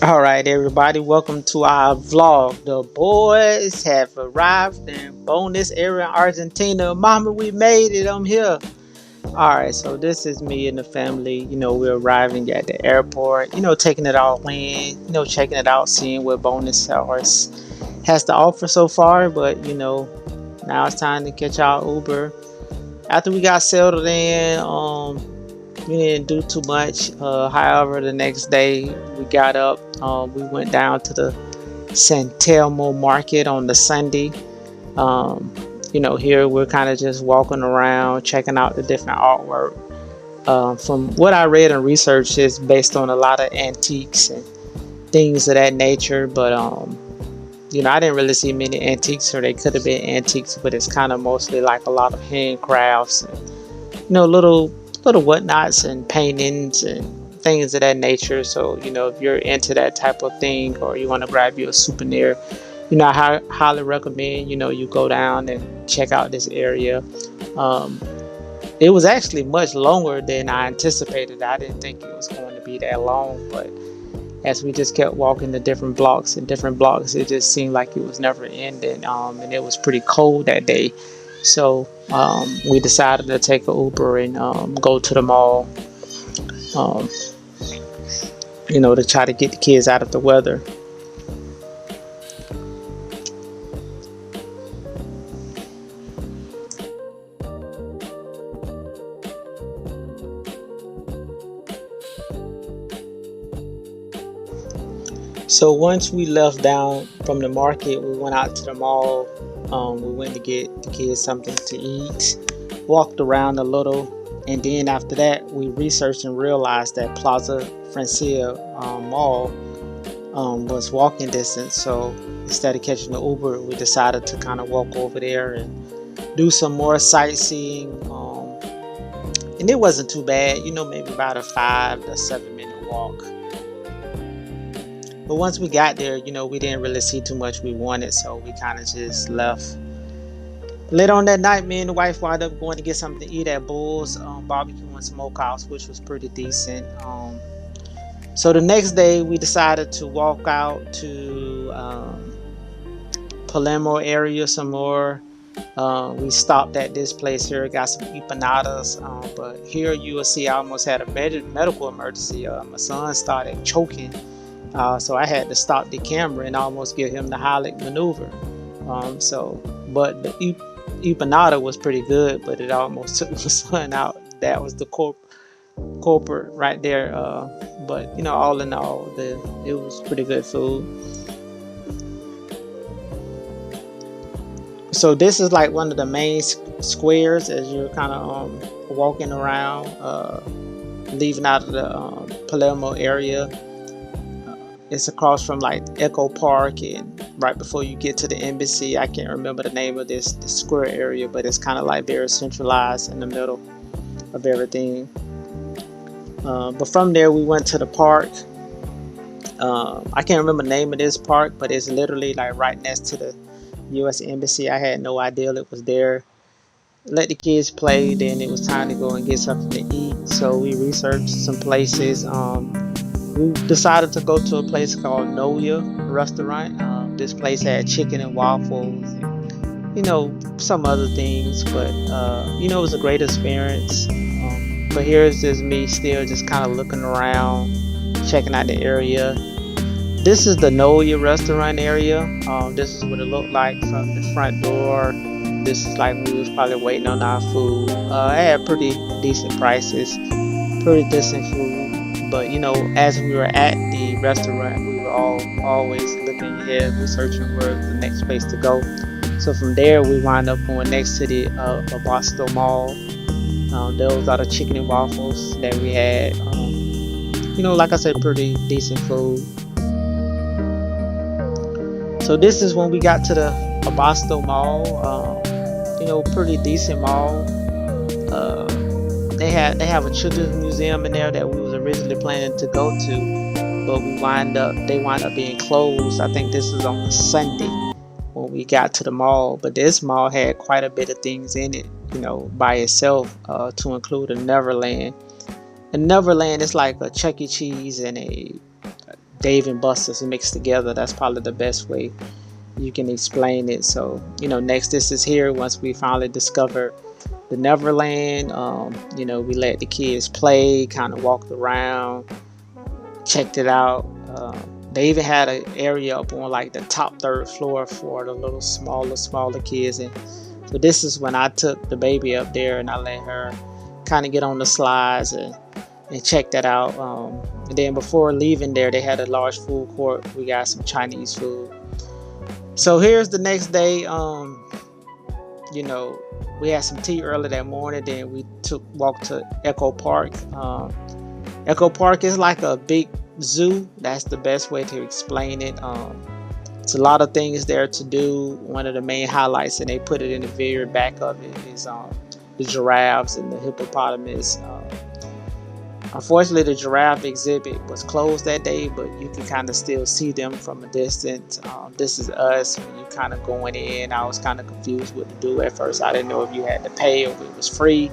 All right, everybody, welcome to our vlog. The boys have arrived in Buenos Aires, Argentina. Mama, we made it. I'm here. All right, so this is me and the family. We're arriving at the airport. Taking it all in. Checking it out, seeing what Buenos Aires has to offer so far. But now it's time to catch our Uber. After we got settled in, we didn't do too much. However, the next day we got up. We went down to the San Telmo Market on the Sunday. Here we're kind of just walking around, checking out the different artwork. From what I read and research, is based on a lot of antiques and things of that nature. But I didn't really see many antiques, or they could have been antiques, but it's kind of mostly like a lot of handcrafts and little whatnots and paintings and things of that nature. So if you're into that type of thing, or you want to grab you a souvenir, I highly recommend you go down and check out this area. It was actually much longer than I anticipated. I didn't think it was going to be that long, but as we just kept walking the different blocks, it just seemed like it was never ending. And it was pretty cold that day. So we decided to take an Uber and go to the mall, um, to try to get the kids out of the weather. So once we left down from the market, we went out to the mall. We went to get the kids something to eat, walked around a little, and then after that, we researched and realized that Plaza Francia Mall was walking distance. So instead of catching the Uber, we decided to kind of walk over there and do some more sightseeing. And it wasn't too bad, maybe about a 5 to 7 minute walk. But once we got there, we didn't really see too much we wanted, so we kind of just left. Later on that night, me and the wife wound up going to get something to eat at Bull's Barbecue and Smokehouse, which was pretty decent. So the next day, we decided to walk out to Palermo area some more. We stopped at this place here, got some empanadas. But here you will see I almost had a medical emergency. My son started choking. So I had to stop the camera and almost give him the Heimlich maneuver. But the empanada was pretty good, but it almost took my son out. That was the corporate right there. But all in all, it was pretty good food. So this is like one of the main squares as you're kind of walking around, leaving out of the Palermo area. It's across from like Ecoparque, and right before you get to the embassy. I can't remember the name of this square area, but it's kind of like very centralized in the middle of everything. But from there we went to the park. I can't remember the name of this park, but it's literally like right next to the U.S. Embassy. I had no idea it was there. Let the kids play, then it was time to go and get something to eat. So we researched some places. We decided to go to a place called Noya restaurant. This place had chicken and waffles and some other things, but it was a great experience. But here's just me still just kind of looking around, checking out the area. This is the Noya restaurant area. This is what it looked like from the front door. This is like we was probably waiting on our food. I had pretty decent prices, pretty decent food. But as we were at the restaurant, we were always looking ahead, researching where the next place to go. So from there, we wound up going next to the Abasto Mall. Those are the chicken and waffles that we had. Like I said, pretty decent food. So this is when we got to the Abasto Mall. Pretty decent mall. They have a children's museum in there that we was originally planning to go to, but they wind up being closed. I think this was on a Sunday when we got to the mall. But this mall had quite a bit of things in it, by itself, to include a Neverland. And Neverland is like a Chuck E. Cheese and a Dave and Buster's mixed together. That's probably the best way you can explain it. So, next this is here once we finally discovered the Neverland. We let the kids play, kind of walked around, checked it out. They even had an area up on like the top third floor for the little smaller kids. And so this is when I took the baby up there and I let her kind of get on the slides and check that out. And then before leaving there, they had a large food court. We got some Chinese food. So here's the next day. We had some tea early that morning. Then we walked to Ecoparque. Ecoparque is like a big zoo. That's the best way to explain it. It's a lot of things there to do. One of the main highlights, and they put it in the very back of it, is the giraffes and the hippopotamus. Unfortunately, the giraffe exhibit was closed that day, but you can kind of still see them from a distance. This is us when you kind of going in. I was kind of confused what to do at first. I didn't know if you had to pay or if it was free.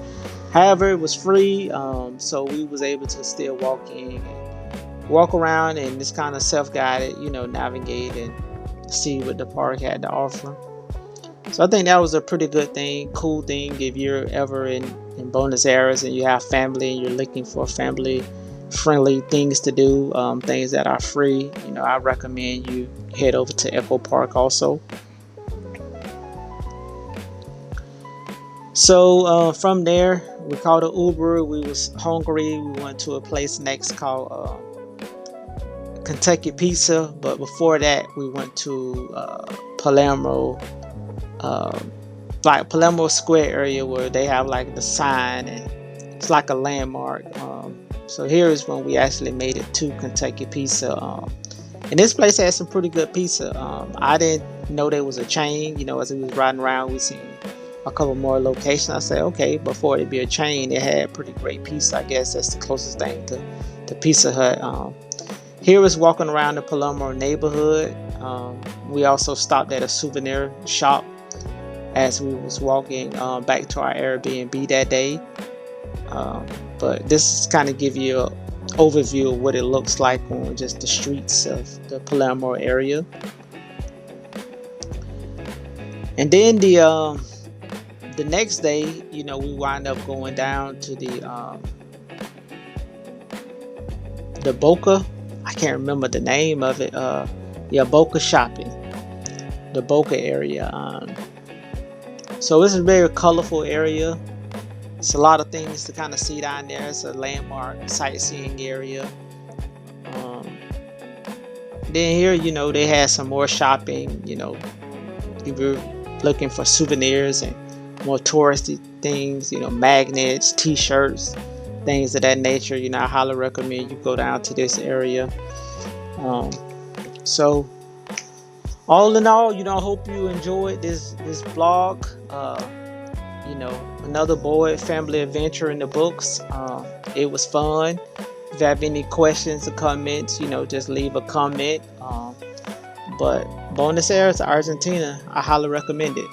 However, it was free, so we was able to still walk in and walk around and just kind of self-guided, navigate and see what the park had to offer. So I think that was a pretty good thing, cool thing. If you're ever in Buenos Aires and you have family and you're looking for family friendly things to do, things that are free, I recommend you head over to Ecoparque also. So from there, we called an Uber. We was hungry. We went to a place next called Kentucky Pizza. But before that, we went to Palermo. Like Palermo Square area where they have like the sign and it's like a landmark. So here is when we actually made it to Kentucky Pizza. And this place had some pretty good pizza. I didn't know there was a chain. As we was riding around, we seen a couple more locations. I said, okay, before it be a chain, it had pretty great pizza. I guess that's the closest thing to Pizza Hut. Here is walking around the Palermo neighborhood. We also stopped at a souvenir shop as we was walking back to our Airbnb that day. But this is kind of give you an overview of what it looks like on just the streets of the Palermo area. And then the next day, we wind up going down to the Boca. I can't remember the name of it. Boca Shopping, the Boca area. So it's a very colorful area. It's a lot of things to kind of see down there. It's a landmark sightseeing area. Then here, they had some more shopping. If you're looking for souvenirs and more touristy things, magnets, t-shirts, things of that nature, I highly recommend you go down to this area. So all in all, I hope you enjoyed this vlog. Another Boyd family adventure in the books. It was fun. If you have any questions or comments, just leave a comment. But Buenos Aires, Argentina, I highly recommend it.